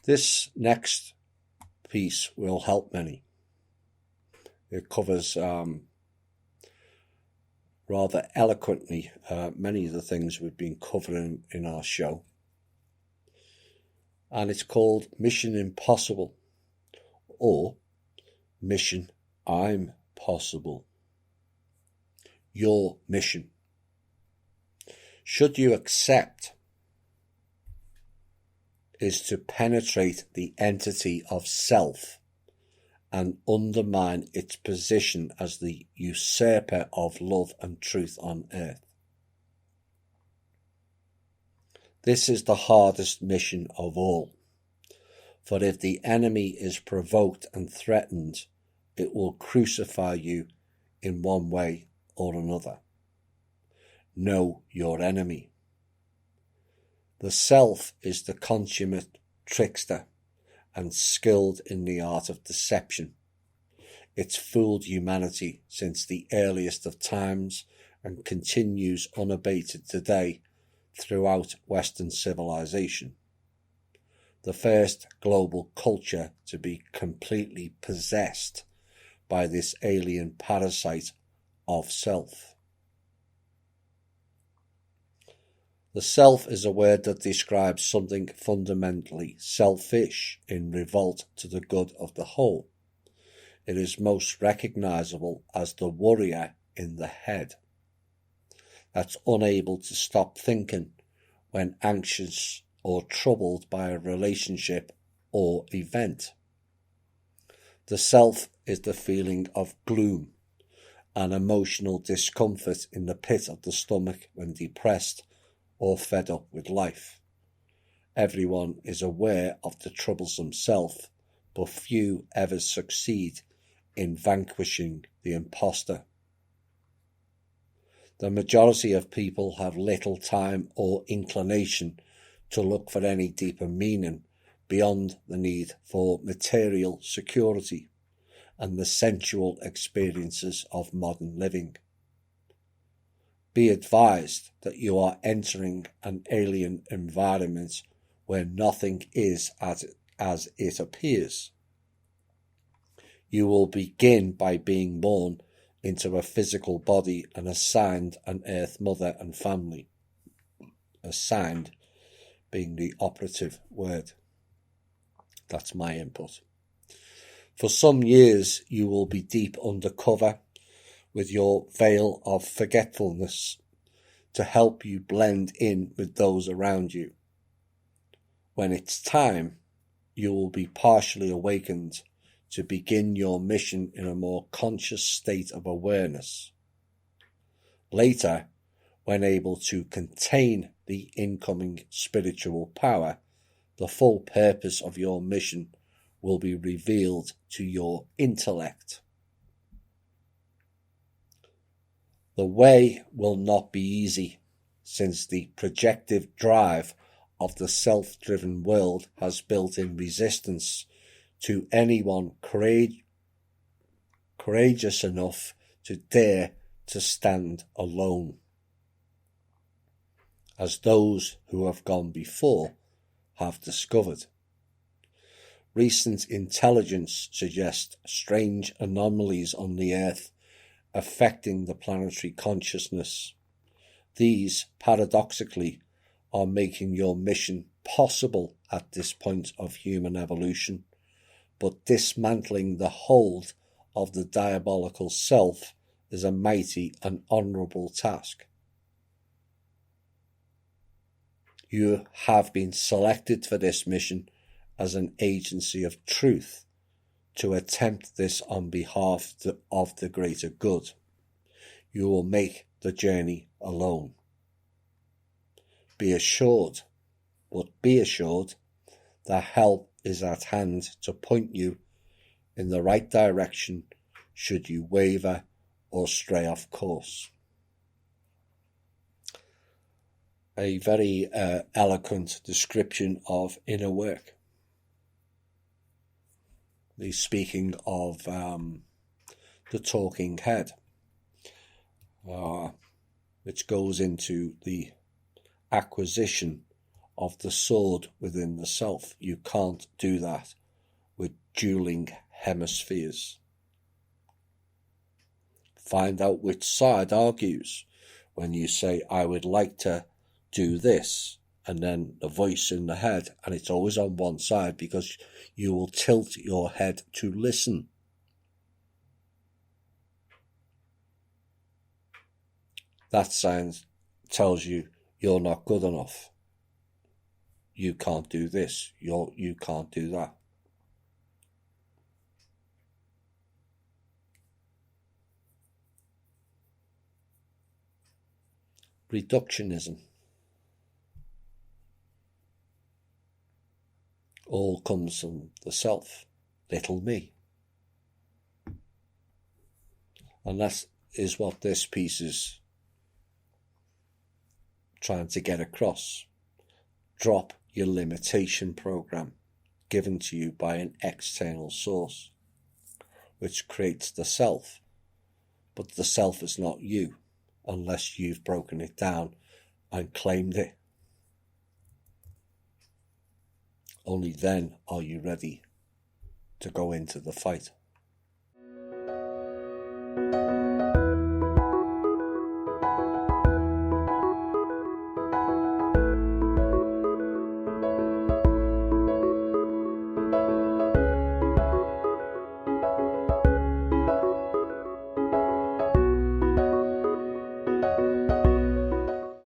This next piece will help many. It covers rather eloquently many of the things we've been covering in our show. And it's called Mission Impossible, or Mission I'm Possible. Your mission. Should you accept, is to penetrate the entity of self and undermine its position as the usurper of love and truth on earth. This is the hardest mission of all, for if the enemy is provoked and threatened, it will crucify you in one way or another. Know your enemy. The self is the consummate trickster and skilled in the art of deception. It's fooled humanity since the earliest of times and continues unabated today throughout Western civilization. The first global culture to be completely possessed by this alien parasite of self. The self is a word that describes something fundamentally selfish in revolt to the good of the whole. It is most recognizable as the warrior in the head, that's unable to stop thinking when anxious or troubled by a relationship or event. The self is the feeling of gloom and emotional discomfort in the pit of the stomach when depressed or fed up with life. Everyone is aware of the troublesome self, but few ever succeed in vanquishing the imposter. The majority of people have little time or inclination to look for any deeper meaning beyond the need for material security and the sensual experiences of modern living. Be advised that you are entering an alien environment where nothing is as it appears. You will begin by being born into a physical body and assigned an earth mother and family. Assigned being the operative word. That's my input. For some years you will be deep undercover with your veil of forgetfulness to help you blend in with those around you. When it's time, you will be partially awakened to begin your mission in a more conscious state of awareness. Later, when able to contain the incoming spiritual power, the full purpose of your mission will be revealed to your intellect. The way will not be easy, since the projective drive of the self-driven world has built-in resistance to anyone courageous enough to dare to stand alone. As those who have gone before have discovered. Recent intelligence suggests strange anomalies on the Earth affecting the planetary consciousness. These, paradoxically, are making your mission possible at this point of human evolution, but dismantling the hold of the diabolical self is a mighty and honourable task. You have been selected for this mission as an agency of truth to attempt this on behalf of the greater good. You will make the journey alone. Be assured that help is at hand to point you in the right direction should you waver or stray off course. A very eloquent description of inner work. He's speaking of the talking head, which goes into the acquisition of the sword within the self. You can't do that with dueling hemispheres. Find out which side argues when you say, I would like to do this, and then the voice in the head, and it's always on one side because you will tilt your head to listen. That sign tells you you're not good enough. You can't do this. You can't do that. Reductionism. All comes from the self, little me. And that is what this piece is trying to get across. Drop your limitation program given to you by an external source, which creates the self. But the self is not you unless you've broken it down and claimed it. Only then are you ready to go into the fight.